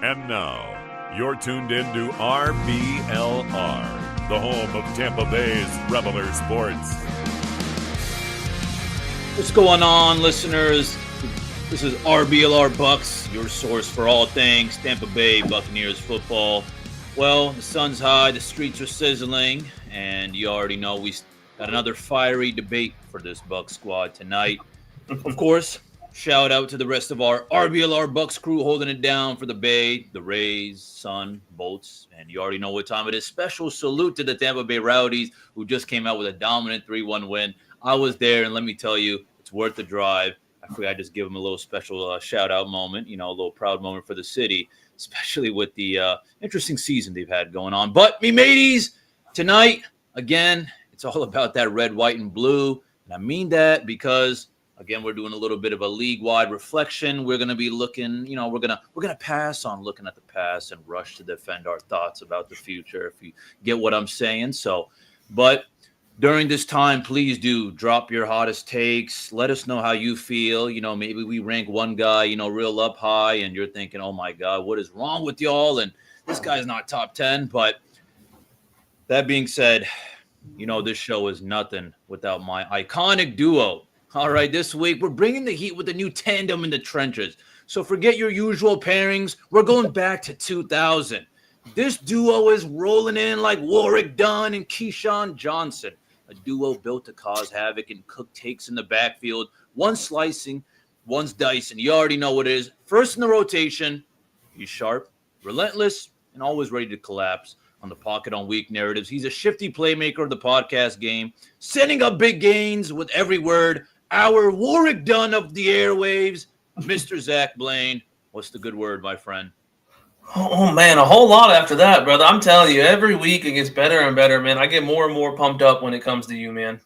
And now, you're tuned in to RBLR, the home of Tampa Bay's RBLR Sports. What's going on, listeners? This is RBLR Bucs, your source for all things Tampa Bay Buccaneers football. Well, the sun's high, the streets are sizzling, and you already know we got another fiery debate for this Bucs squad tonight. Of course, shout out to the rest of our RBLR Bucs crew holding it down for the Bay, the Rays, Sun, Bolts, and you already know what time it is. Special salute to the Tampa Bay Rowdies, who just came out with a dominant 3-1 win. I was there, and let me tell you, it's worth the drive. I forgot I just give them a little special shout-out moment, a little proud moment for the city, especially with the interesting season they've had going on. But, me mateys, tonight, again, it's all about that red, white, and blue. And I mean that because, again, we're doing a little bit of a league-wide reflection. We're going to be looking, we're going to pass on looking at the past and rush to defend our thoughts about the future, if you get what I'm saying. But during this time, please do drop your hottest takes. Let us know how you feel. Maybe we rank one guy, real up high, and you're thinking, oh, my God, what is wrong with y'all? And this guy's not top 10. But that being said, this show is nothing without my iconic duo. All right, this week, we're bringing the heat with a new tandem in the trenches. So forget your usual pairings. We're going back to 2000. This duo is rolling in like Warwick Dunn and Keyshawn Johnson. A duo built to cause havoc and cook takes in the backfield. One's slicing, one's dicing. You already know what it is. First in the rotation, he's sharp, relentless, and always ready to collapse on the pocket on weak narratives. He's a shifty playmaker of the podcast game, setting up big gains with every word. Our Warwick Dunn of the airwaves, Mr. Zach Blaine. What's the good word, my friend? Oh, man, a whole lot after that, brother. I'm telling you, every week it gets better and better, man. I get more and more pumped up when it comes to you, man.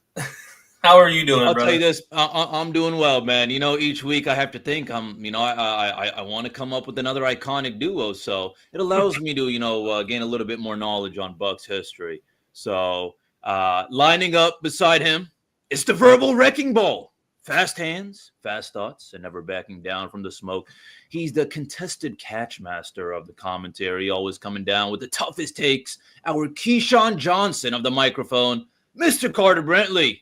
How are you doing, brother? I'll tell you this. I'm doing well, man. Each week I have to think I want to come up with another iconic duo. So it allows me to, gain a little bit more knowledge on Bucs history. So lining up beside him, it's the verbal wrecking ball. Fast hands, fast thoughts, and never backing down from the smoke. He's the contested catch master of the commentary, always coming down with the toughest takes. Our Keyshawn Johnson of the microphone, Mr. Carter Brentley.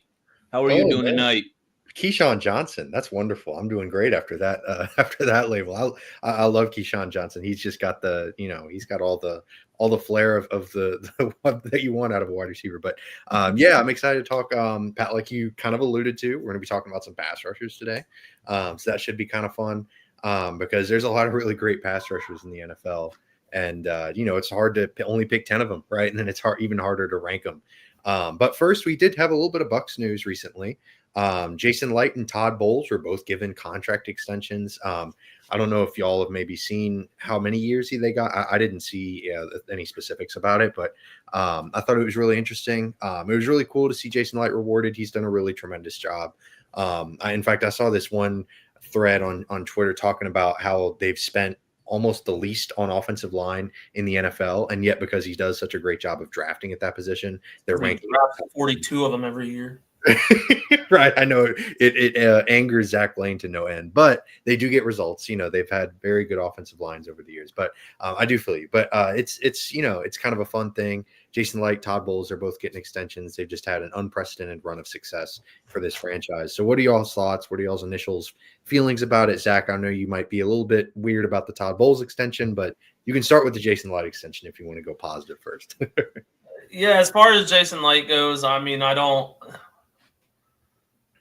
How are you doing tonight? Keyshawn Johnson, that's wonderful. I'm doing great after that. After that label, I love Keyshawn Johnson. He's just got he's got all the flair of the that you want out of a wide receiver. But yeah, I'm excited to talk. Pat, like you kind of alluded to, we're going to be talking about some pass rushers today. So that should be kind of fun because there's a lot of really great pass rushers in the NFL, and it's hard to only pick 10 of them, right? And then it's even harder to rank them. But first, we did have a little bit of Bucs news recently. Jason Licht and Todd Bowles were both given contract extensions. I don't know if y'all have maybe seen how many years they got. I didn't see any specifics about it, but I thought it was really interesting. It was really cool to see Jason Licht rewarded. He's done a really tremendous job. In fact, I saw this one thread on Twitter talking about how they've spent almost the least on offensive line in the NFL, and yet because he does such a great job of drafting at that position, they're ranking 42 of them every year. Right. I know it angers Zach Blaine to no end, but they do get results. They've had very good offensive lines over the years, but I do feel you. But it's kind of a fun thing. Jason Licht, Todd Bowles are both getting extensions. They've just had an unprecedented run of success for this franchise. So what are y'all's thoughts? What are y'all's initials feelings about it? Zach, I know you might be a little bit weird about the Todd Bowles extension, but you can start with the Jason Licht extension if you want to go positive first. Yeah, as far as Jason Licht goes, I mean,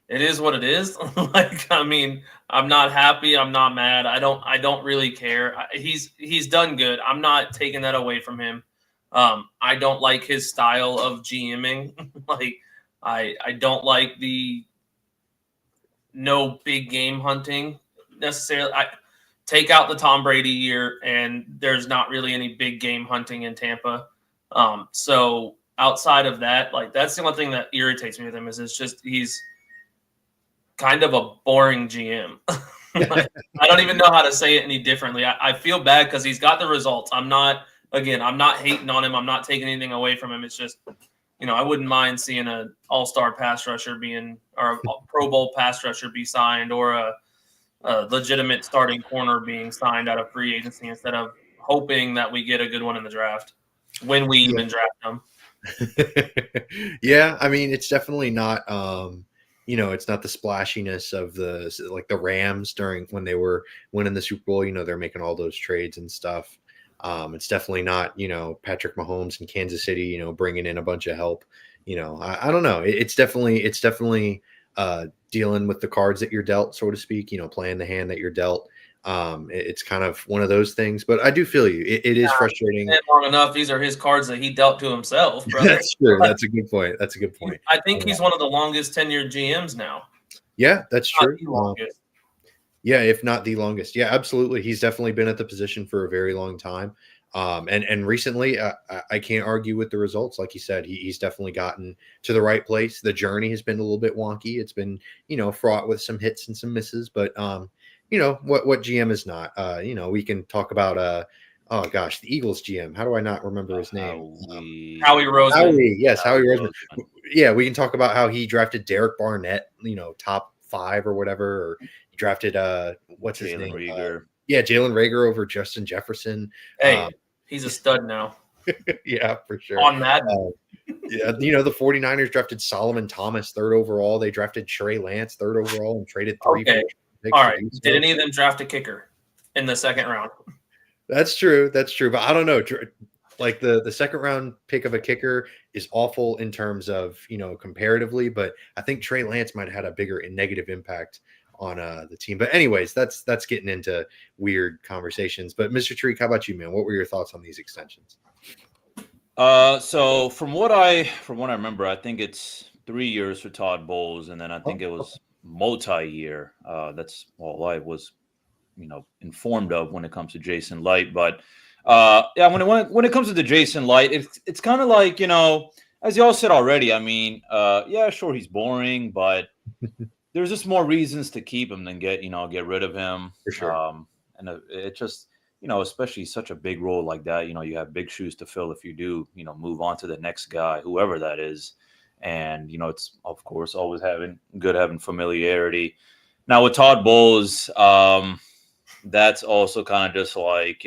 it is what it is. I'm not happy. I'm not mad. I don't really care. He's done good. I'm not taking that away from him. I don't like his style of GMing. I don't like the no big game hunting necessarily. I take out the Tom Brady year, and there's not really any big game hunting in Tampa. So outside of that, that's the only thing that irritates me with him is he's kind of a boring GM. I don't even know how to say it any differently. I feel bad because he's got the results. I'm not hating on him. I'm not taking anything away from him. It's just, I wouldn't mind seeing an all-star pass rusher or a Pro Bowl pass rusher be signed, or a legitimate starting corner being signed out of free agency instead of hoping that we get a good one in the draft when we even draft them. Yeah, I mean, it's definitely not it's not the splashiness of the Rams during when they were winning the Super Bowl. They're making all those trades and stuff. It's definitely not Patrick Mahomes in Kansas City bringing in a bunch of help. I don't know. It's definitely dealing with the cards that you're dealt, so to speak. Playing the hand that you're dealt. It's kind of one of those things, but I do feel you. It is frustrating. Long enough, these are his cards that he dealt to himself. Brother. That's true. That's a good point. I think he's one of the longest tenured GMs now. Yeah, that's true. Yeah, if not the longest. Yeah, absolutely. He's definitely been at the position for a very long time. And recently, I can't argue with the results. Like you said, he's definitely gotten to the right place. The journey has been a little bit wonky. It's been, fraught with some hits and some misses, but what GM is not. We can talk about the Eagles GM. How do I not remember his name? Howie Roseman. Howie Roseman. Yeah, we can talk about how he drafted Derek Barnett, top 5 or whatever, or he drafted what's his name? Reagor. Jalen Reagor over Justin Jefferson. Hey, he's a stud now. Yeah, for sure. On Madden. The 49ers drafted Solomon Thomas 3rd overall. They drafted Trey Lance 3rd overall and traded 3. Okay. All right. Did any of them draft a kicker in the 2nd round? That's true. But I don't know. Like the 2nd round pick of a kicker is awful in terms of, comparatively, but I think Trey Lance might have had a bigger negative impact on the team. But anyways, that's getting into weird conversations. But Mr. Treek, how about you, man? What were your thoughts on these extensions? So from what I remember, I think it's 3 years for Todd Bowles, and then I think it was multi-year. That's all I was, informed of when it comes to Jason Licht. But when it comes to the Jason Licht, it's kind of like, as y'all said already. I mean, sure, he's boring, but there's just more reasons to keep him than get rid of him. For sure. And it just, especially such a big role like that, you have big shoes to fill if you do, move on to the next guy, whoever that is. And, it's, of course, always having familiarity. Now, with Todd Bowles, that's also kind of just like,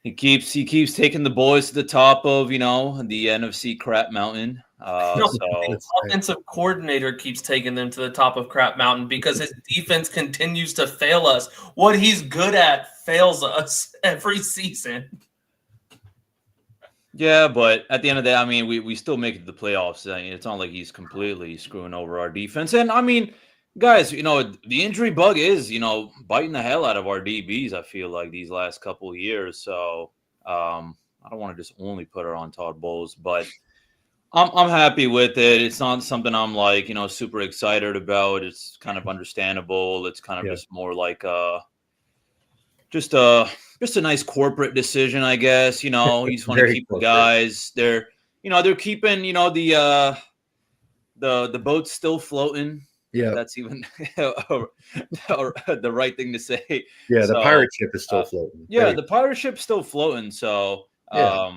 he keeps taking the boys to the top of, the NFC crap mountain. The offensive coordinator keeps taking them to the top of crap mountain because his defense continues to fail us. What he's good at fails us every season. Yeah, but at the end of the day, I mean, we still make it to the playoffs. I mean, it's not like he's completely screwing over our defense. And I mean, guys, the injury bug is, biting the hell out of our DBs, I feel like, these last couple of years. So I don't want to just only put her on Todd Bowles, but I'm happy with it. It's not something I'm like, super excited about. It's kind of understandable. It's kind of just more like just a nice corporate decision, I guess. You just want to keep the guys. They're keeping, the boat's still floating. Yeah, that's even the right thing to say. Yeah, the pirate ship is still floating. Yeah, the pirate ship's still floating. So, I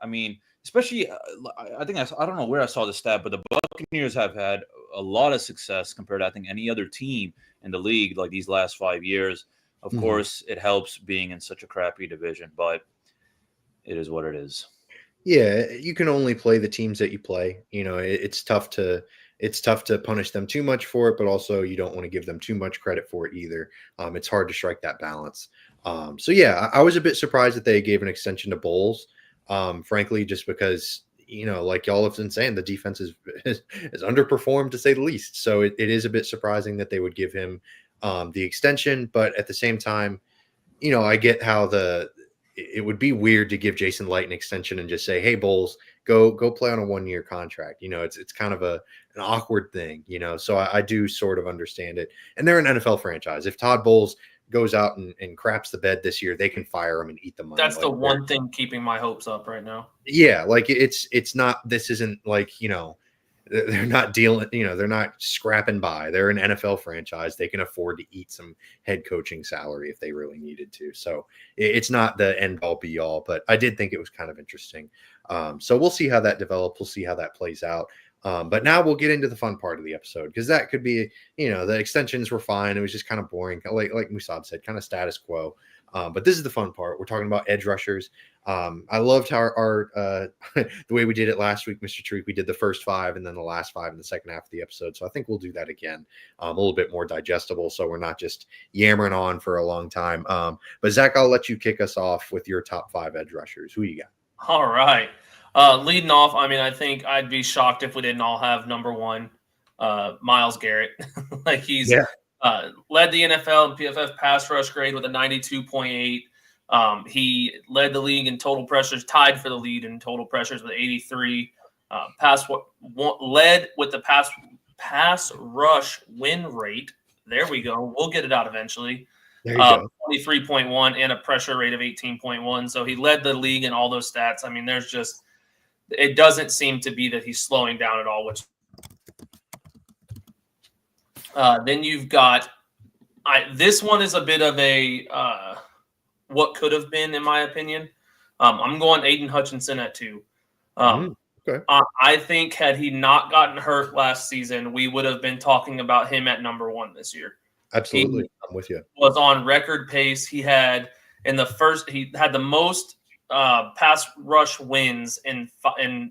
mean, especially, I think I don't know where I saw the stat, but the Buccaneers have had a lot of success compared to, I think, any other team in the league like these last 5 years. Of course, it helps being in such a crappy division, but it is what it is. Yeah, you can only play the teams that you play. It's tough to punish them too much for it, but also you don't want to give them too much credit for it either. It's hard to strike that balance. I was a bit surprised that they gave an extension to Bowles. Frankly, just because, like y'all have been saying, the defense is underperformed to say the least. So it is a bit surprising that they would give him the extension, but at the same time, I get how it would be weird to give Jason Licht an extension and just say, "Hey, Bowles, go play on a 1-year contract." It's kind of an awkward thing, So I do sort of understand it. And they're an NFL franchise. If Todd Bowles goes out and craps the bed this year, they can fire him and eat the money. That's the one thing keeping my hopes up right now. Yeah, like it's not. This isn't like they're not dealing, they're not scrapping by. They're an NFL franchise. They can afford to eat some head coaching salary if they really needed to. So it's not the end all be all, but I did think it was kind of interesting. So we'll see how that develops. We'll see how that plays out. But now we'll get into the fun part of the episode, because that could be, the extensions were fine. It was just kind of boring. Like Musab said, kind of status quo. But this is the fun part. We're talking about edge rushers. I loved how our the way we did it last week, Mr. Treek. We did the first 5 and then the last 5 in the second half of the episode. So I think we'll do that again, a little bit more digestible, so we're not just yammering on for a long time. But Zach, I'll let you kick us off with your top 5 edge rushers. Who you got? All right. Leading off, I mean, I think I'd be shocked if we didn't all have number 1, Myles Garrett. Like he's led the NFL in PFF pass rush grade with a 92.8. He led the league in total pressures, tied for the lead in total pressures with 83. Led with the pass rush win rate. There we go. We'll get it out eventually. There you go. 23.1 and a pressure rate of 18.1. So he led the league in all those stats. I mean, it doesn't seem to be that he's slowing down at all, which then you've got this one is a bit of a what could have been, in my opinion. I'm going Aiden Hutchinson at 2. Okay. I think had he not gotten hurt last season, we would have been talking about him at number 1 this year. Absolutely. I'm with you. Was on record pace. He had the most pass rush wins in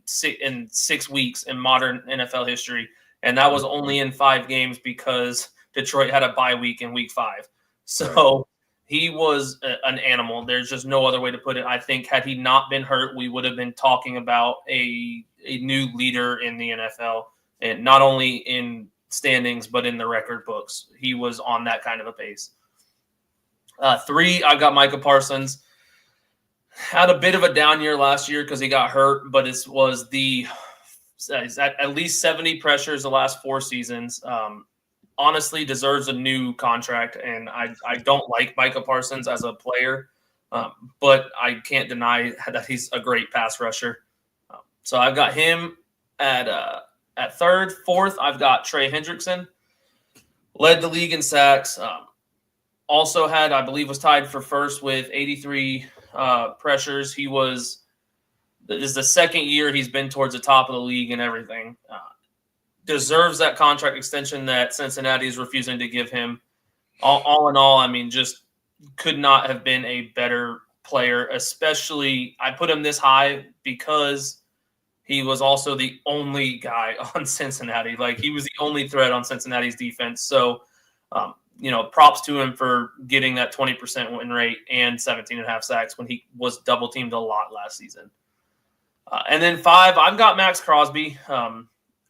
6 weeks in modern NFL history. And that was only in 5 games because Detroit had a bye week in week 5. So he was an animal. There's just no other way to put it. I think had he not been hurt, we would have been talking about a new leader in the NFL, and not only in standings, but in the record books. He was on that kind of a pace. 3, I've got Micah Parsons. Had a bit of a down year last year because he got hurt, but it was at least 70 pressures the last 4 seasons. Honestly, deserves a new contract, and I don't like Micah Parsons as a player, but I can't deny that he's a great pass rusher. So I've got him at 3rd. 4th, I've got Trey Hendrickson. Led the league in sacks. Also had, I believe, was tied for 1st with 83 pressures. This is the 2nd year he's been towards the top of the league and everything. Deserves that contract extension that Cincinnati is refusing to give him. All in all, I mean, just could not have been a better player, especially I put him this high because he was also the only guy on Cincinnati. Like, he was the only threat on Cincinnati's defense. So, props to him for getting that 20% win rate and 17.5 sacks when he was double teamed a lot last season. And then 5, I've got Max Crosby.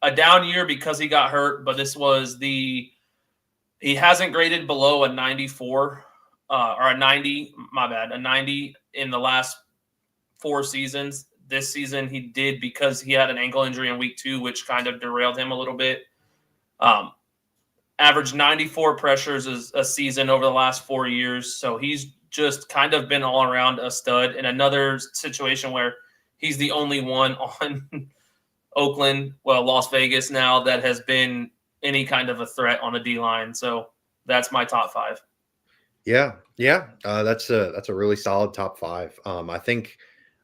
A down year because he got hurt, but he hasn't graded below a 94 or a 90, a 90 in the last 4 seasons. This season he did because he had an ankle injury in week 2, which kind of derailed him a little bit. Averaged 94 pressures a season over the last 4 years. So he's just kind of been all around a stud in another situation where he's the only one on Oakland, Las Vegas now, that has been any kind of a threat on the D-line. So that's my top 5. Yeah. That's a really solid top 5. I think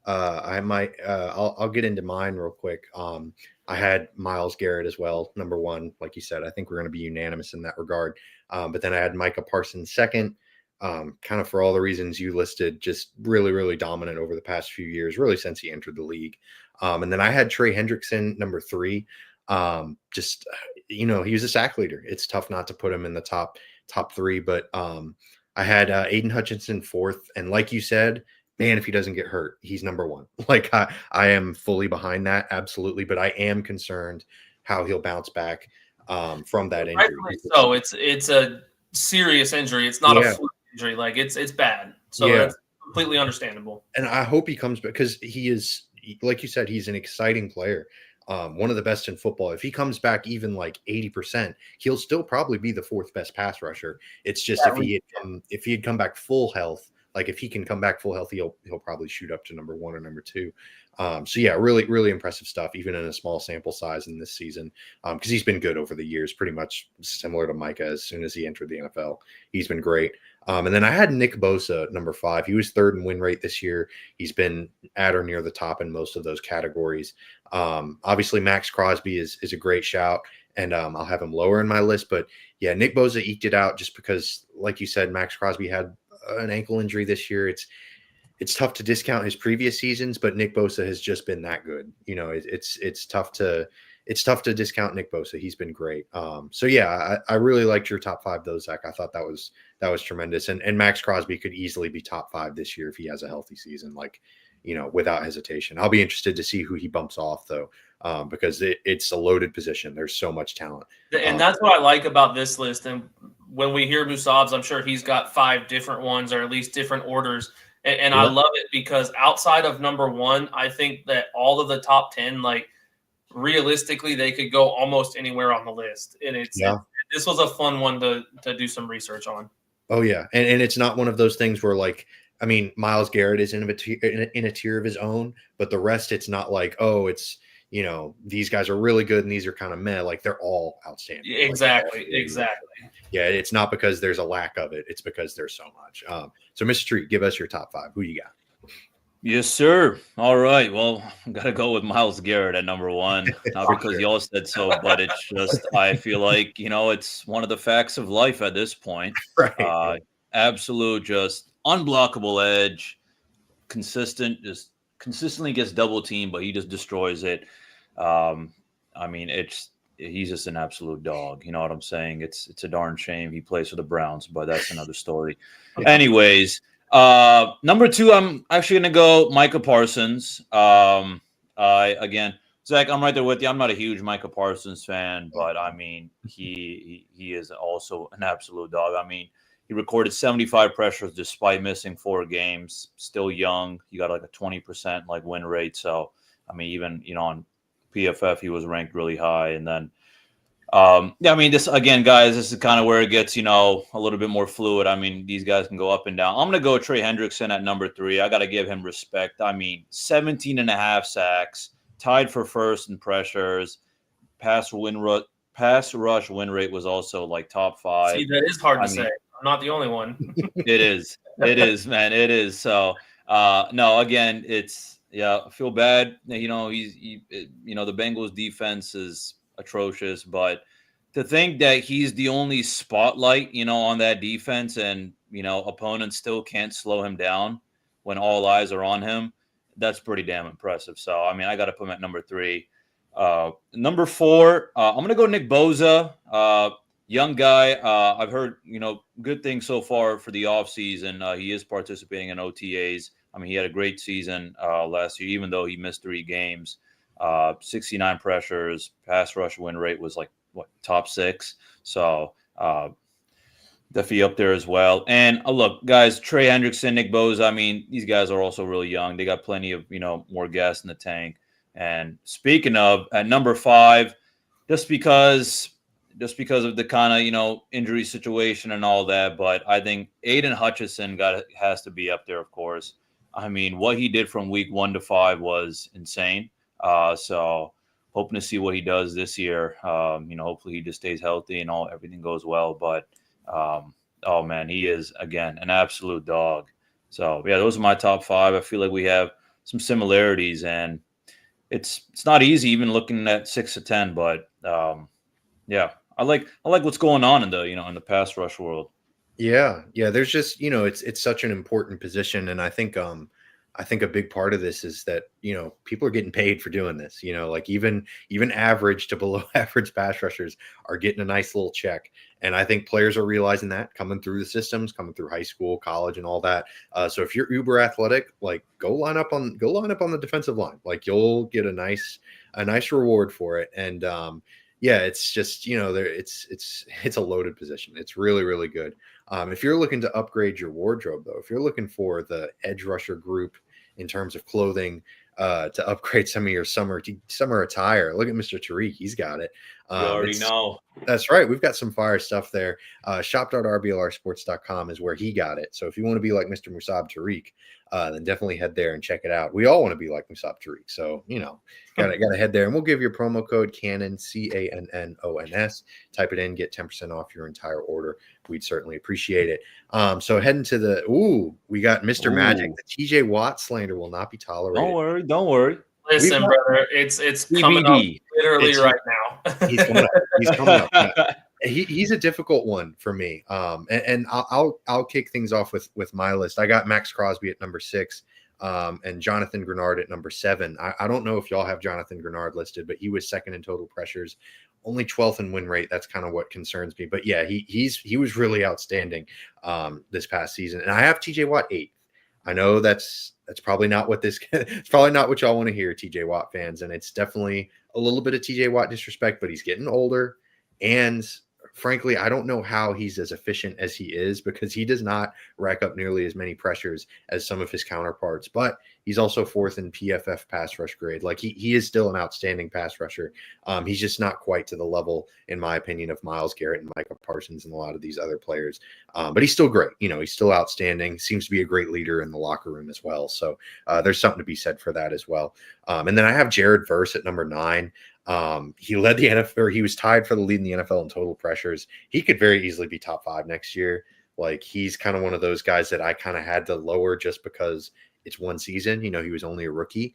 I might I'll get into mine real quick. I had Myles Garrett as well, number 1, like you said. I think we're going to be unanimous in that regard. But then I had Micah Parsons 2nd, kind of for all the reasons you listed, just really, really dominant over the past few years, really since he entered the league. And then I had Trey Hendrickson, number 3. He was a sack leader. It's tough not to put him in the top 3, but I had Aiden Hutchinson 4th. And like you said, man, if he doesn't get hurt, he's number 1. Like I am fully behind that. Absolutely. But I am concerned how he'll bounce back from that injury. So it's a serious injury. It's not a fluke injury. Like it's bad. So that's completely understandable. And I hope he comes back because he is, like you said, he's an exciting player. One of the best in football. If he comes back even like 80%, he'll still probably be the 4th best pass rusher. It's just if he had come back full health, like if he can come back full health, he'll probably shoot up to number 1 or number 2. Really, really impressive stuff, even in a small sample size in this season, because he's been good over the years, pretty much similar to Micah. As soon as he entered the NFL, he's been great. And then I had Nick Bosa, number 5. He was 3rd in win rate this year. He's been at or near the top in most of those categories. Obviously, Max Crosby is a great shout, and I'll have him lower in my list. But yeah, Nick Bosa eked it out just because, like you said, Max Crosby had an ankle injury this year. It's tough to discount his previous seasons, but Nick Bosa has just been that good. It's tough to discount Nick Bosa. He's been great. So yeah, I really liked your top 5 though, Zach. I thought that was tremendous. And Max Crosby could easily be top 5 this year if he has a healthy season, without hesitation. I'll be interested to see who he bumps off though, because it's a loaded position. There's so much talent. And that's what I like about this list. And when we hear Musab's, I'm sure he's got 5 different ones, or at least different orders. And I love it because outside of number 1, I think that all of the top 10, realistically, they could go almost anywhere on the list. And this was a fun one to do some research on. Oh yeah. And it's not one of those things where Myles Garrett is in a tier of his own, but the rest, it's not it's, these guys are really good and these are kind of meh. They're all outstanding. Exactly. Yeah. It's not because there's a lack of it. It's because there's so much. So Mr. Treat, give us your top 5. Who you got? Yes, sir. All right. Well, I'm going to go with Myles Garrett at number 1, not because y'all said so, but it's just, I feel like, it's one of the facts of life at this point. Right. Absolute, just unblockable edge, just consistently gets double teamed, but he just destroys it. He's just an absolute dog. You know what I'm saying? It's a darn shame he plays for the Browns, but that's another story. Anyways, number 2, I'm actually going to go Micah Parsons. Again, Zach, I'm right there with you. I'm not a huge Micah Parsons fan, but he is also an absolute dog. He recorded 75 pressures despite missing 4 games. Still young. He got a 20% win rate. So even on PFF he was ranked really high. And then this again, guys, this is kind of where it gets a little bit more fluid. These guys can go up and down. I'm gonna go Trey Hendrickson at number 3. I got to give him respect. 17.5 sacks, tied for first in pressures. Pass rush win rate was also top 5. See, that is hard to say. I'm not the only one. It is, man. It is. So, no, again, I feel bad. The Bengals defense is atrocious, but to think that he's the only spotlight, on that defense and, opponents still can't slow him down when all eyes are on him, that's pretty damn impressive. So, I got to put him at number 3. Number 4, I'm going to go Nick Bosa. Young guy. I've heard, good things so far for the offseason. He is participating in OTAs. He had a great season last year, even though he missed 3 games. 69 pressures, pass rush win rate was top 6. So definitely up there as well. And look, guys, Trey Hendrickson, Nick Bosa, these guys are also really young. They got plenty of, more gas in the tank. And speaking of, at number 5, just because of the kind of, injury situation and all that. But I think Aiden Hutchinson has to be up there, of course. What he did from week 1 to 5 was insane. So hoping to see what he does this year. Hopefully he just stays healthy and everything goes well. But, oh man, he is, again, an absolute dog. So yeah, those are my top 5. I feel like we have some similarities, and it's not easy even looking at 6 to 10, but, yeah, I like what's going on in the, in the pass rush world. Yeah. There's just, it's such an important position. And I think a big part of this is that, people are getting paid for doing this, even average to below average pass rushers are getting a nice little check. And I think players are realizing that coming through the systems, coming through high school, college, and all that. So if you're uber athletic, go line up on the defensive line. You'll get a nice reward for it. And, yeah, it's just, it's a loaded position. It's really, really good. If you're looking to upgrade your wardrobe, though, if you're looking for the edge rusher group in terms of clothing, to upgrade some of your summer attire, look at Mr. Tariq. He's got it. You already know. That's right. We've got some fire stuff there. Shop.rblrsports.com is where he got it. So if you want to be like Mr. Musab Tariq, then definitely head there and check it out. We all want to be like Musab Tariq. So, gotta head there, and we'll give you a promo code Cannon, CANNONS. Type it in, get 10% off your entire order. We'd certainly appreciate it. So heading to we got Mr. Magic. The TJ Watt slander will not be tolerated. Don't worry. Listen, brother, it's coming up literally right now. He's coming up. He's a difficult one for me. And I'll kick things off with my list. I got Max Crosby at number 6, and Jonathan Grenard at number 7. I don't know if y'all have Jonathan Grenard listed, but he was second in total pressures, only 12th in win rate. That's kind of what concerns me. But yeah, he was really outstanding this past season. And I have TJ Watt 8th. I know that's probably not what it's probably not what y'all want to hear, TJ Watt fans, and it's definitely a little bit of TJ Watt disrespect, but he's getting older, and frankly, I don't know how he's as efficient as he is, because he does not rack up nearly as many pressures as some of his counterparts, but he's also 4th in PFF pass rush grade. Like he is still an outstanding pass rusher. He's just not quite to the level, in my opinion, of Myles Garrett and Micah Parsons and a lot of these other players. But he's still great. He's still outstanding. Seems to be a great leader in the locker room as well. So there's something to be said for that as well. And then I have Jared Verse at number 9. He led the NFL, or he was tied for the lead in the NFL in total pressures. He could very easily be top 5 next year. Like he's kind of one of those guys that I kind of had to lower just because it's one season. He was only a rookie,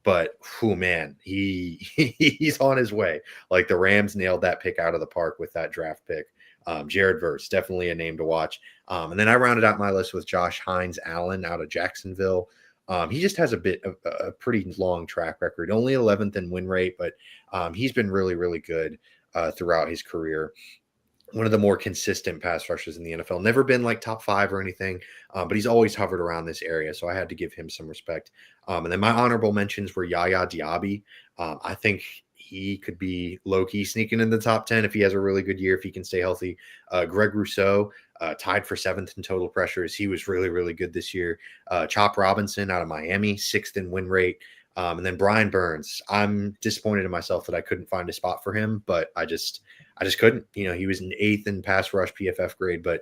but man, he's on his way. Like the Rams nailed that pick out of the park with that draft pick. Jared Verse, definitely a name to watch. And then I rounded out my list with Josh Hines Allen out of Jacksonville. He just has a pretty long track record, only 11th in win rate, but he's been really, really good throughout his career. One of the more consistent pass rushers in the NFL. Never been like top 5 or anything, but he's always hovered around this area, so I had to give him some respect. And then my honorable mentions were Yaya Diaby. I think he could be low-key sneaking in the top 10 if he has a really good year, if he can stay healthy. Greg Rousseau, tied for 7th in total pressures. He was really, really good this year. Chop Robinson out of Miami, 6th in win rate. And then Brian Burns. I'm disappointed in myself that I couldn't find a spot for him, but I just couldn't. He was an 8th in pass rush PFF grade, but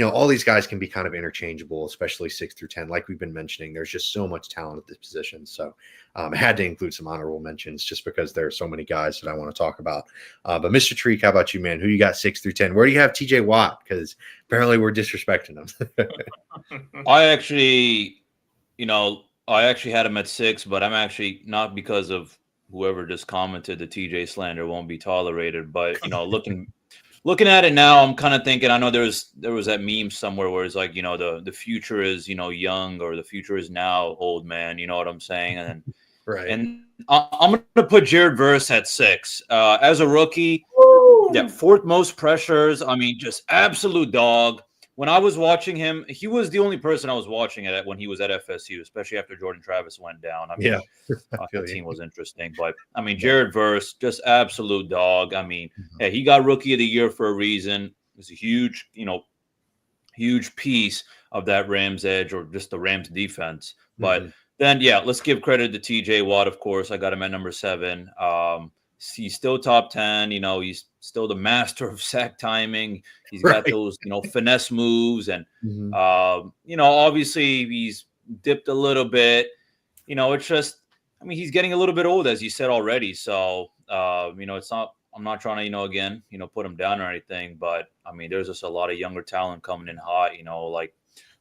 all these guys can be kind of interchangeable, especially 6 through 10. Like we've been mentioning, there's just so much talent at this position. So I had to include some honorable mentions just because there are so many guys that I want to talk about. But Mr. Treek, how about you, man? Who you got 6 through 10? Where do you have TJ Watt? Because apparently we're disrespecting him. I actually had him at 6, but I'm actually not, because of whoever just commented the TJ slander won't be tolerated. But looking at it now, I'm kind of thinking, I know there was that meme somewhere where it's like, the future is, young, or the future is now old man. You know what I'm saying? And right. And I'm going to put Jared Verse at 6. As a rookie, 4th most pressures. I mean, just absolute dog. When I was watching him, he was the only person I was watching it when he was at FSU, especially after Jordan Travis went down. I mean, the team was interesting. But, I mean, Jared Verse, just absolute dog. I mean, hey, he got Rookie of the Year for a reason. It's a huge piece of that Rams edge, or just the Rams defense. But then, let's give credit to TJ Watt, of course. I got him at number 7. He's still top 10. He's still the master of sack timing. He's got those, finesse moves. And, obviously he's dipped a little bit. It's just, I mean, he's getting a little bit old, as you said already. So, it's not, I'm not trying to, again, put him down or anything. But, I mean, there's just a lot of younger talent coming in hot, like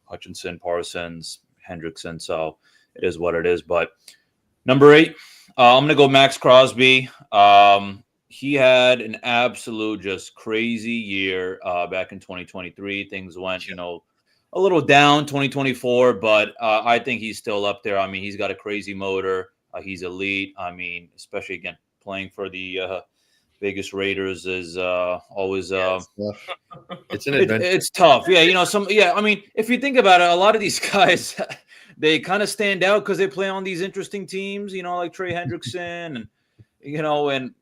Hutchinson, Parsons, Hendrickson. So it is what it is. But number 8, I'm going to go Max Crosby. He had an absolute just crazy year back in 2023. Things went, a little down 2024, but I think he's still up there. I mean, he's got a crazy motor. He's elite. I mean, especially, again, playing for the Vegas Raiders is always it's an adventure. It's tough. Yeah, I mean, if you think about it, a lot of these guys – they kind of stand out because they play on these interesting teams, like Trey Hendrickson and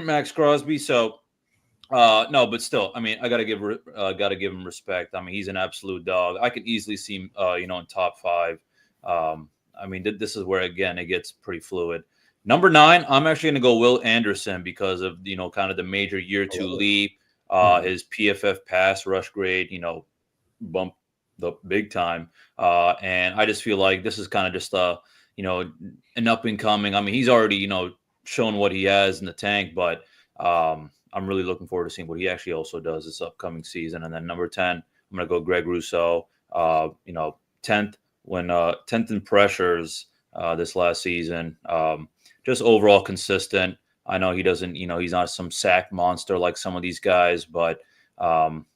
Max Crosby. So, no, but still, I mean, I gotta give him respect. I mean, he's an absolute dog. I could easily see him, in top 5. I mean, this is where, again, it gets pretty fluid. Number 9, I'm actually gonna go Will Anderson because of kind of the major year 2 leap, his PFF pass rush grade, bump the big time. And I just feel like this is kind of just an up and coming. I mean, he's already, shown what he has in the tank, but I'm really looking forward to seeing what he actually also does this upcoming season. And then number 10, I'm going to go Greg Rousseau, 10th in pressures this last season. Just overall consistent. I know he doesn't, he's not some sack monster like some of these guys, but,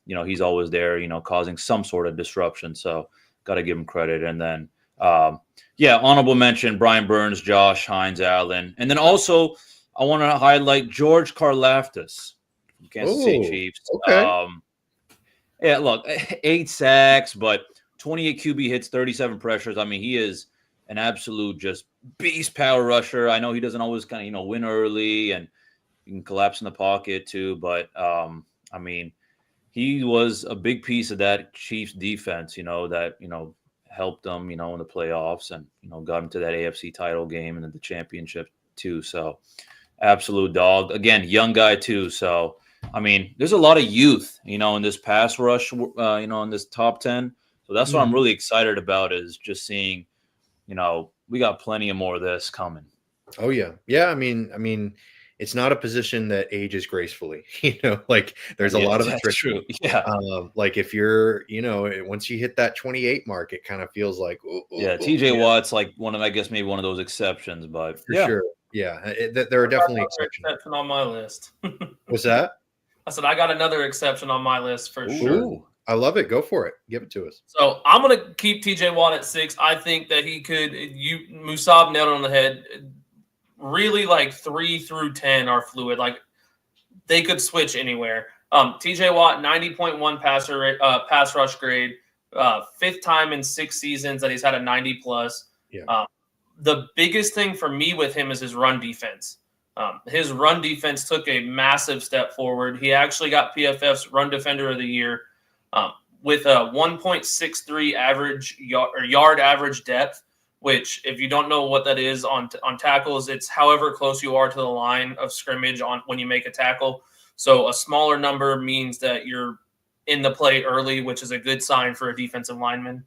he's always there, causing some sort of disruption. So got to give him credit. And then, honorable mention, Brian Burns, Josh Hines, Allen. And then also, I want to highlight George Karlaftis from Kansas City Chiefs. Okay. Look, 8 sacks, but 28 QB hits, 37 pressures. I mean, he is an absolute just beast power rusher. I know he doesn't always kind of, win early, and he can collapse in the pocket too. But, I mean, he was a big piece of that Chiefs defense, that, helped them, in the playoffs and, got him to that AFC title game and then the championship too. So absolute dog. Again, young guy too. So, I mean, there's a lot of youth, in this pass rush, in this top 10. So that's what I'm really excited about, is just seeing, we got plenty of more of this coming. Oh yeah. Yeah. I mean, it's not a position that ages gracefully, like there's a lot of attrition. True. Yeah. Like if you're, once you hit that 28 mark, it kind of feels like, TJ Watt's like maybe one of those exceptions, but for sure. Yeah. There are definitely exceptions. Exception on my list. What's that? I said I got another exception on my list for sure. I love it. Go for it. Give it to us. So I'm going to keep TJ Watt at 6. I think that he could. Musab nailed it on the head. Really, like 3 through 10 are fluid. Like they could switch anywhere. TJ Watt, 90.1 pass rush grade. 5th time in 6 seasons that he's had a 90 plus. Yeah. The biggest thing for me with him is his run defense. His run defense took a massive step forward. He actually got PFF's Run Defender of the Year with a 1.63 average yard average depth, which, if you don't know what that is on tackles, it's however close you are to the line of scrimmage when you make a tackle. So a smaller number means that you're in the play early, which is a good sign for a defensive lineman.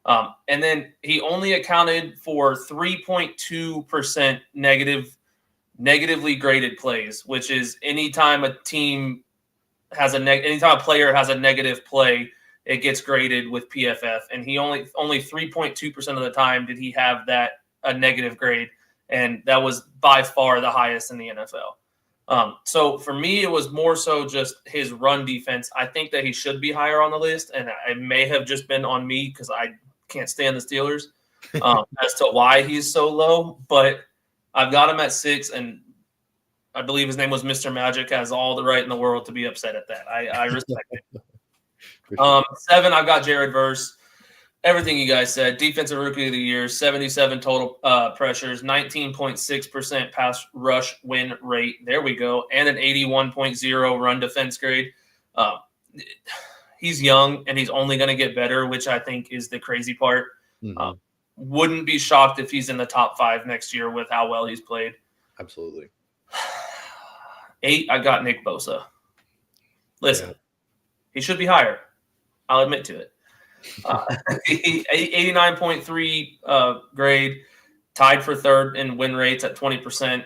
And then he only accounted for 3.2% negatively graded plays, which is anytime a team has anytime a player has a negative play, it gets graded with PFF. And he only 3.2% of the time did he have a negative grade, and that was by far the highest in the NFL. So for me, it was more so just his run defense. I think that he should be higher on the list, and it may have just been on me because I can't stand the Steelers as to why he's so low. But I've got him at 6, and I believe his name was Mr. Magic, has all the right in the world to be upset at that. I respect it. 7, I've got Jared Verse. Everything you guys said. Defensive Rookie of the Year, 77 total pressures, 19.6% pass rush win rate. There we go. And an 81.0 run defense grade. He's young, and he's only going to get better, which I think is the crazy part. Mm-hmm. Wouldn't be shocked if he's in the top 5 next year with how well he's played. Absolutely. 8, I got Nick Bosa. Listen, he should be higher. I'll admit to it. 89.3 grade, tied for 3rd in win rates at 20%.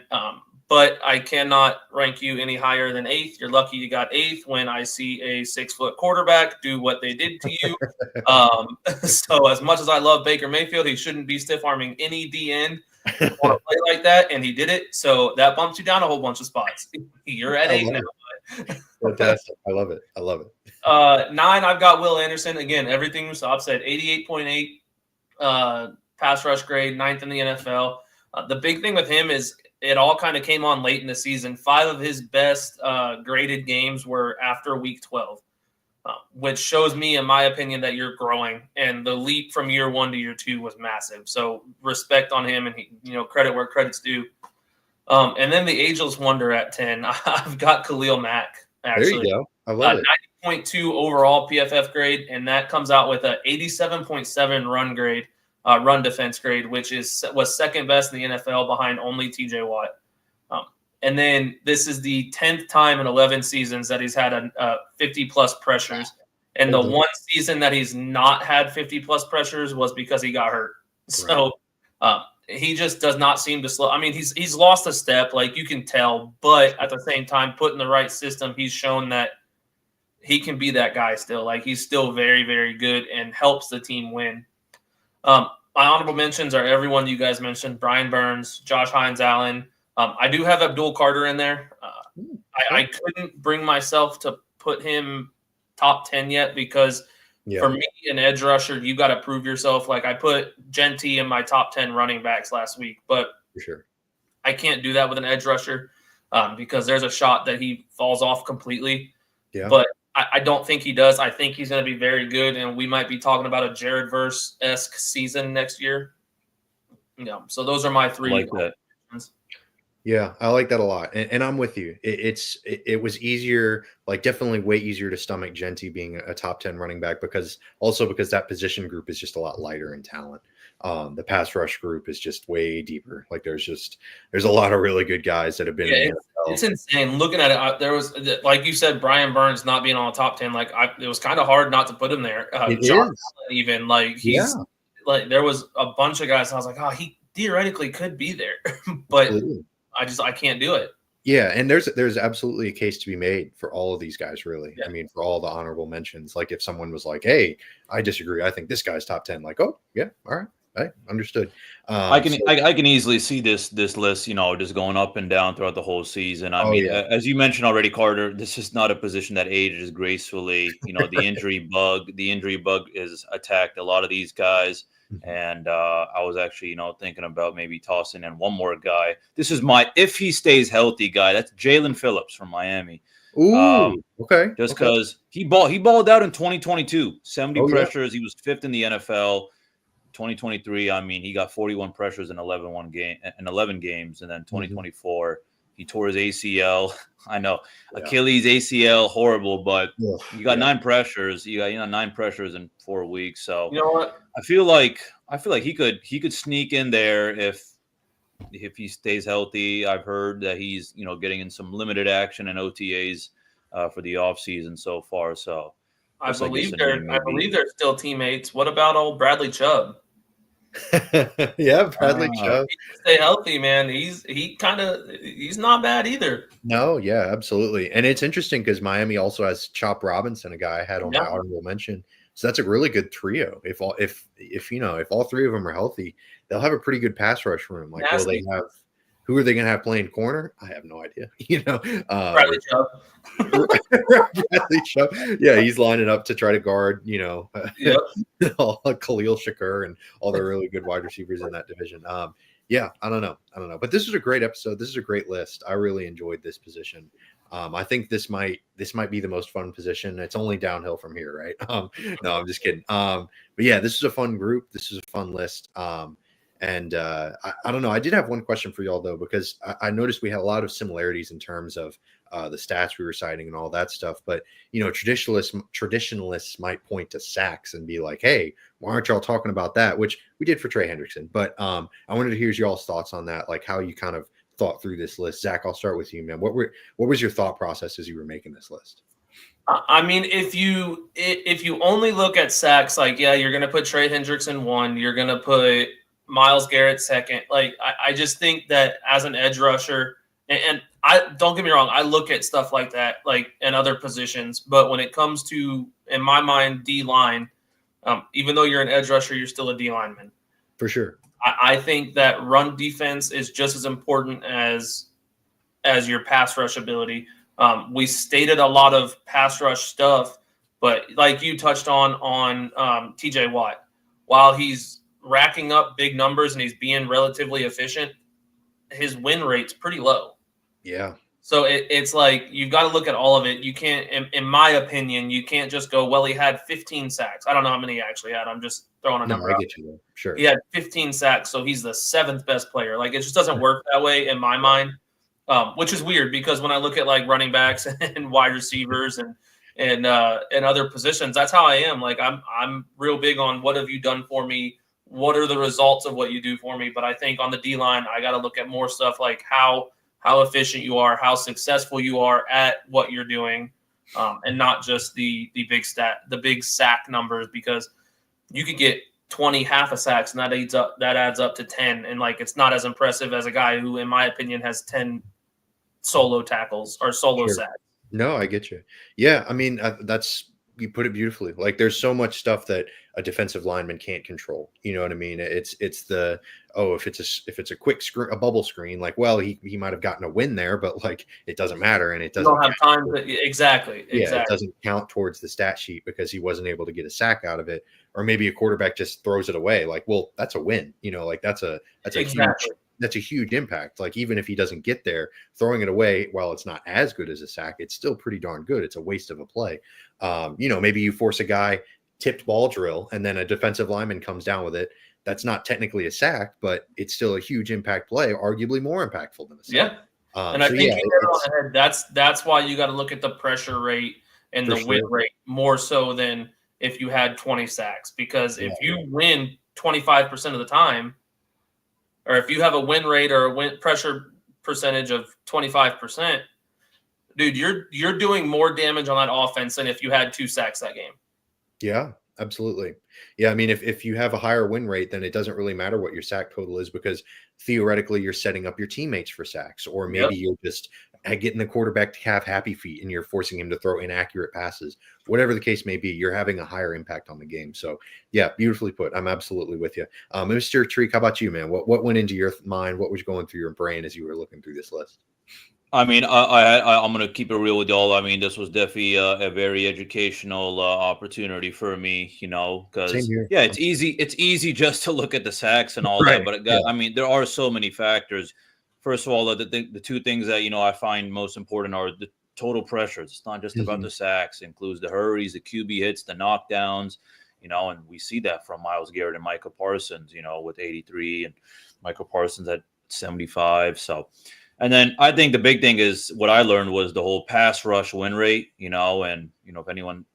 But I cannot rank you any higher than 8th. You're lucky you got 8th when I see a 6-foot quarterback do what they did to you. So as much as I love Baker Mayfield, he shouldn't be stiff-arming any DN on a play like that, and he did it. So that bumps you down a whole bunch of spots. You're at 8 now. Fantastic. I love it. 9, I've got Will Anderson. Again, everything Musab said, 88.8 pass rush grade, 9th in the NFL. The big thing with him is it all kind of came on late in the season. 5 of his best graded games were after week 12, which shows me, in my opinion, that you're growing. And the leap from year 1 to year 2 was massive. So respect on him, and credit where credit's due. And then the ageless wonder at 10, I've got Khalil Mack. Actually, there you go. I love it. 90.2 overall PFF grade, and that comes out with a 87.7 run grade. Run defense grade, which was second best in the NFL behind only TJ Watt. And then this is the 10th time in 11 seasons that he's had a 50-plus pressures. And the one season that he's not had 50-plus pressures was because he got hurt. So he just does not seem to slow. I mean, he's lost a step, like you can tell. But at the same time, put in the right system, he's shown that he can be that guy still. Like, he's still very, very good and helps the team win. My honorable mentions are everyone you guys mentioned: Brian Burns, Josh Hines Allen, I do have Abdul Carter in there. I couldn't bring myself to put him top 10 yet because for me, an edge rusher, you got to prove yourself. Like I put Genty in my top 10 running backs last week, but For sure. I can't do that with an edge rusher because there's a shot that he falls off completely. Yeah. But I don't think he does. I think he's going to be very good, and we might be talking about a Jared Verse-esque season next year. So those are my three. Like that. Yeah, I like that a lot, and I'm with you. It was easier, like definitely way easier to stomach Genty being a top 10 running back because that position group is just a lot lighter in talent. The pass rush group is just way deeper. Like there's a lot of really good guys that have been in the NFL. It's insane. Looking at it, there was, like you said, Brian Burns not being on the top 10. Like it was kind of hard not to put him there. John Allen even like he's like there was a bunch of guys. And I was like, oh, he theoretically could be there, but Absolutely. I can't do it. Yeah, and there's absolutely a case to be made for all of these guys, really. Yeah. I mean, for all the honorable mentions. Like if someone was like, "Hey, I disagree. I think this guy's top 10." Like, "Oh, yeah, all right, I understood." I can easily see this list, just going up and down throughout the whole season. I mean, as you mentioned already, Carter, this is not a position that ages gracefully. The injury bug is attacked a lot of these guys. And I was actually, thinking about maybe tossing in one more guy. This is if he stays healthy guy. That's Jalen Phillips from Miami. Ooh, okay. Just because he balled out in 2022, 70 pressures. Yeah. He was 5th in the NFL. 2023, I mean, he got 41 pressures in 11 games, and then 2024, he tore his ACL. I know Achilles ACL, horrible, but you got 9 pressures. You got 9 pressures in 4 weeks. So you know what? I feel like he could sneak in there if he stays healthy. I've heard that he's getting in some limited action and OTAs for the offseason so far. So I believe they're still teammates. What about old Bradley Chubb? Yeah, Bradley Chubb. Stay healthy, man. He's not bad either. No, yeah, absolutely. And it's interesting because Miami also has Chop Robinson, a guy I had on my honorable mention. So that's a really good trio. If all three of them are healthy, they'll have a pretty good pass rush room. Like, who are they going to have playing corner? I have no idea. Bradley Chubb. Bradley Chubb. Yeah, he's lining up to try to guard, Khalil Shakur and all the really good wide receivers in that division. Yeah, I don't know. But this is a great episode. This is a great list. I really enjoyed this position. I think this might be the most fun position. It's only downhill from here, right? No, I'm just kidding. But yeah, this is a fun group. This is a fun list. And I don't know. I did have one question for y'all though, because I noticed we had a lot of similarities in terms of the stats we were citing and all that stuff. But traditionalists might point to sacks and be like, "Hey, why aren't y'all talking about that?" Which we did for Trey Hendrickson. But I wanted to hear y'all's thoughts on that, like how you kind of thought through this list. Zach, I'll start with you, man. What was your thought process as you were making this list? I mean, if you only look at sacks, like you're going to put Trey Hendrickson 1, you're going to put Myles Garrett 2nd. Like I just think that as an edge rusher, and I don't get me wrong, I look at stuff like that, like in other positions. But when it comes to, in my mind, D line, even though you're an edge rusher, you're still a D lineman. For sure. I think that run defense is just as important as your pass rush ability. We stated a lot of pass rush stuff, but like you touched on TJ Watt, while he's racking up big numbers and he's being relatively efficient, his win rate's pretty low. Yeah. So it's like you've got to look at all of it. You can't, in my opinion, you can't just go, well, he had 15 sacks. I don't know how many he actually had. I'm just throwing a number out. I get you, though. Sure. He had 15 sacks, so he's the 7th best player. Like, it just doesn't work that way in my mind, which is weird because when I look at like running backs and wide receivers and other positions, that's how I am. Like, I'm real big on what have you done for me? What are the results of what you do for me? But I think on the D line, I got to look at more stuff like how efficient you are, how successful you are at what you're doing, and not just the big sack numbers, because you could get 20 half a sacks and that adds up to 10, and like it's not as impressive as a guy who, in my opinion, has 10 solo tackles or solo sacks. No, I get you. Yeah, I mean, you put it beautifully. Like, there's so much stuff that a defensive lineman can't control. You know what I mean? It's the, if it's a quick screen, a bubble screen, like, well, he might have gotten a win there, but like it doesn't matter, and it doesn't. You don't have time to exactly. Yeah, it doesn't count towards the stat sheet because he wasn't able to get a sack out of it, or maybe a quarterback just throws it away. Like, well, that's a win. You know, like that's a huge impact. Like, even if he doesn't get there, throwing it away, while it's not as good as a sack, it's still pretty darn good. It's a waste of a play. You know, maybe you force a guy tipped ball drill and then a defensive lineman comes down with it. That's not technically a sack, but it's still a huge impact play, arguably more impactful than a sack. Yeah. And I think you hit it on the head. That's why you got to look at the pressure rate and the win rate more so than if you had 20 sacks. Because if you win 25% of the time, or if you have a win rate or a win pressure percentage of 25%, dude, you're doing more damage on that offense than if you had 2 sacks that game. Yeah, absolutely. Yeah, I mean, if you have a higher win rate, then it doesn't really matter what your sack total is, because theoretically you're setting up your teammates for sacks, or maybe you're just getting the quarterback to have happy feet and you're forcing him to throw inaccurate passes. Whatever the case may be, you're having a higher impact on the game. So, yeah, beautifully put. I'm absolutely with you. Mr. Treek, how about you, man? What went into your mind? What was going through your brain as you were looking through this list? I mean, I'm going to keep it real with y'all. I mean, this was definitely a very educational opportunity for me, you know, because it's easy just to look at the sacks and all that. But I mean, there are so many factors. First of all, the 2 things that, you know, I find most important are the total pressures. It's not just about the sacks. It includes the hurries, the QB hits, the knockdowns, you know, and we see that from Myles Garrett and Micah Parsons, you know, with 83 and Micah Parsons at 75. So. And then I think the big thing is what I learned was the whole pass rush win rate, you know, and, you know, if anyone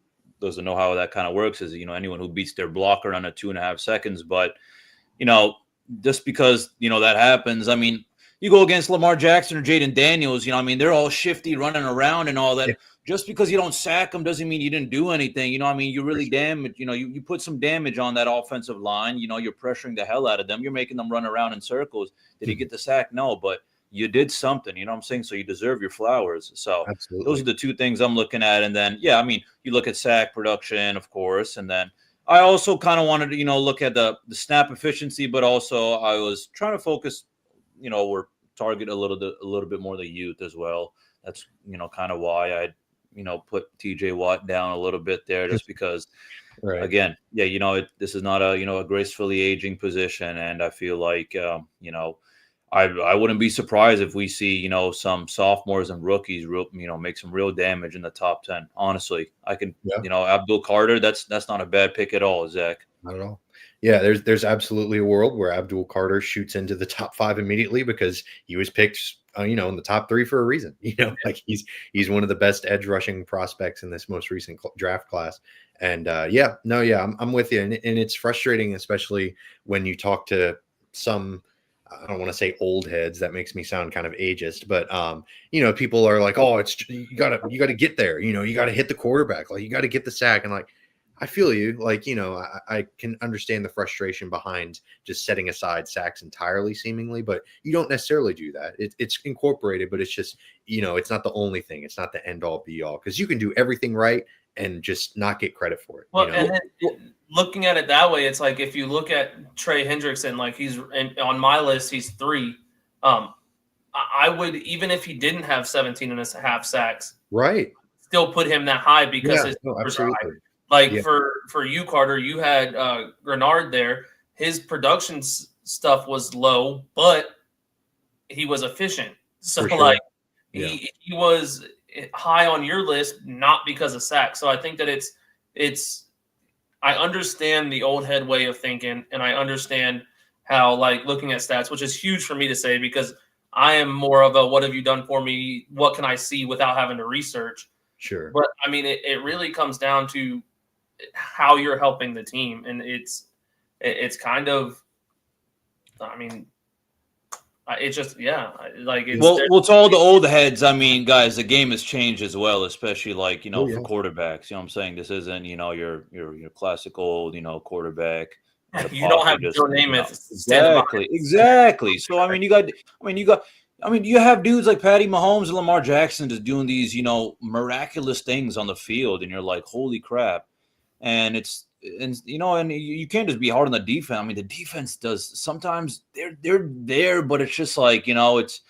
doesn't know how that kind of works is, you know, anyone who beats their blocker under 2.5 seconds. But, you know, just because, you know, that happens, I mean, you go against Lamar Jackson or Jaden Daniels, you know, I mean, they're all shifty running around and all that. Yeah. Just because you don't sack them doesn't mean you didn't do anything. You know, I mean, you really damage, you know, you put some damage on that offensive line. You know, you're pressuring the hell out of them. You're making them run around in circles. Did he get the sack? No, but you did something, you know what I'm saying? So you deserve your flowers. So those are the 2 things I'm looking at. And then, I mean, you look at sack production, of course. And then I also kind of wanted to, you know, look at the snap efficiency, but also I was trying to focus, you know, or target a little bit more the youth as well. That's, you know, kind of why I, you know, put TJ Watt down a little bit there, just because, again, you know, this is not a, you know, a gracefully aging position. And I feel like, you know, I wouldn't be surprised if we see, you know, some sophomores and rookies, you know, make some real damage in the top 10. Honestly, I can, you know, Abdul Carter, that's not a bad pick at all, Zach. Not at all. Yeah, there's absolutely a world where Abdul Carter shoots into the top 5 immediately because he was picked, you know, in the top 3 for a reason. You know, like he's one of the best edge rushing prospects in this most recent draft class. And I'm with you. And it's frustrating, especially when you talk to some, I don't want to say old heads. That makes me sound kind of ageist, but you know, people are like, "Oh, it's you gotta get there. You know, you gotta hit the quarterback. Like you gotta get the sack." And like, I feel you. Like, you know, I can understand the frustration behind just setting aside sacks entirely, seemingly, but you don't necessarily do that. It's incorporated, but it's just, you know, it's not the only thing. It's not the end all be all, because you can do everything right and just not get credit for it. Well, you know? and then looking at it that way, it's like if you look at Trey Hendrickson, like he's on my list, he's 3. I would, even if he didn't have 17.5 sacks, still put him that high because his numbers are high. Like for you, Carter, you had Grenard there. His production stuff was low, but he was efficient. So he was high on your list, not because of sacks. So I think that it's I understand the old head way of thinking, and I understand how, like, looking at stats, which is huge for me to say because I am more of a what have you done for me? What can I see without having to research? Sure. But I mean, it really comes down to how you're helping the team, and it's kind of, I mean, it's just like it's well, to all the old heads, I mean, guys, the game has changed as well, especially like, you know, for quarterbacks. You know what I'm saying? This isn't, you know, your classical, you know, quarterback. You don't have Joe Namath. Exactly. So you have dudes like Patty Mahomes and Lamar Jackson just doing these, you know, miraculous things on the field, and you're like, holy crap. And it's and you can't just be hard on the defense. I mean, the defense does sometimes they're there, but it's just like, it's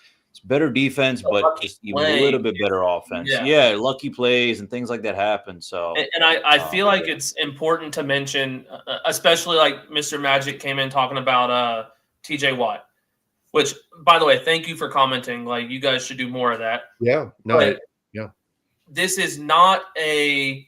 better defense, but just even a little bit better offense. Yeah, lucky plays and things like that happen. So, and I feel like it's important to mention, especially like Mr. Magic came in talking about TJ Watt, which, by the way, thank you for commenting. Like, you guys should do more of that. Yeah, no, this is not a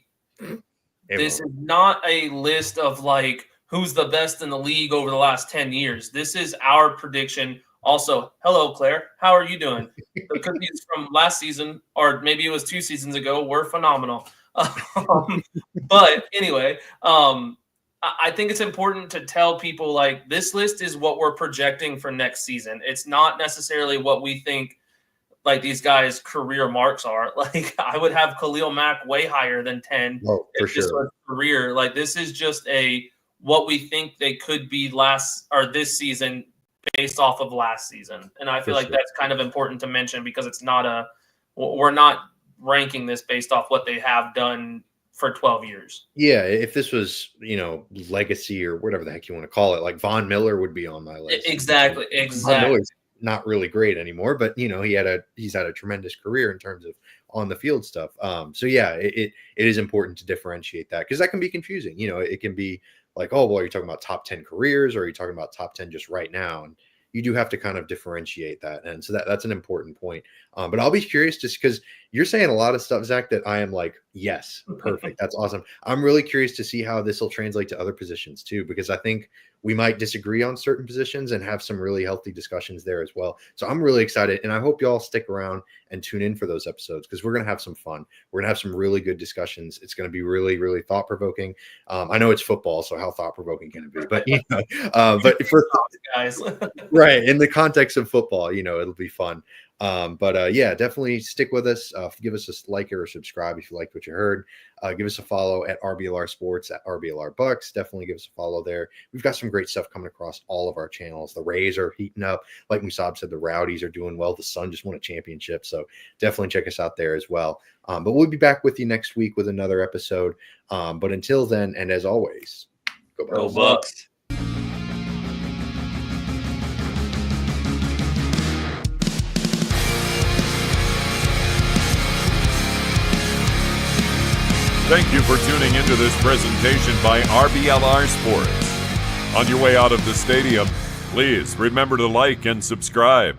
list of like who's the best in the league over the last 10 years. This is our prediction. Also, hello, Claire. How are you doing? The cookies from last season, or maybe it was 2 seasons ago, were phenomenal. But anyway, I think it's important to tell people, like, this list is what we're projecting for next season. It's not necessarily what we think, like, these guys' career marks are. Like, I would have Khalil Mack way higher than 10. Oh, for sure. This was career. Like, this is just what we think they could be this season, based off of last season. And I feel like that's kind of important to mention, because it's not we're not ranking this based off what they have done for 12 years. Yeah, if this was, legacy or whatever the heck you want to call it, like Von Miller would be on my list. Exactly. Von Miller's not really great anymore, but he's had a tremendous career in terms of on the field stuff. So yeah, it is important to differentiate that, because that can be confusing. It can be like, oh, well, are you talking about top 10 careers, or are you talking about top 10 just right now? And you do have to kind of differentiate that. And so that's an important point. But I'll be curious, just because you're saying a lot of stuff, Zach, that I am like, yes, perfect. That's awesome. I'm really curious to see how this will translate to other positions too, because I think we might disagree on certain positions and have some really healthy discussions there as well. So I'm really excited, and I hope y'all stick around and tune in for those episodes, because we're going to have some fun. We're going to have some really good discussions. It's going to be really, really thought-provoking. I know it's football, so how thought-provoking can it be? But, but for guys, right, in the context of football, it'll be fun. Yeah, definitely stick with us. Give us a like or a subscribe if you liked what you heard. Give us a follow at RBLR Sports, at RBLR Bucs. Definitely give us a follow there. We've got some great stuff coming across all of our channels. The Rays are heating up. Like Musab said, the Rowdies are doing well. The Sun just won a championship. So definitely check us out there as well. But we'll be back with you next week with another episode. But until then, and as always, go Bucs. Thank you for tuning into this presentation by RBLR Sports. On your way out of the stadium, please remember to like and subscribe.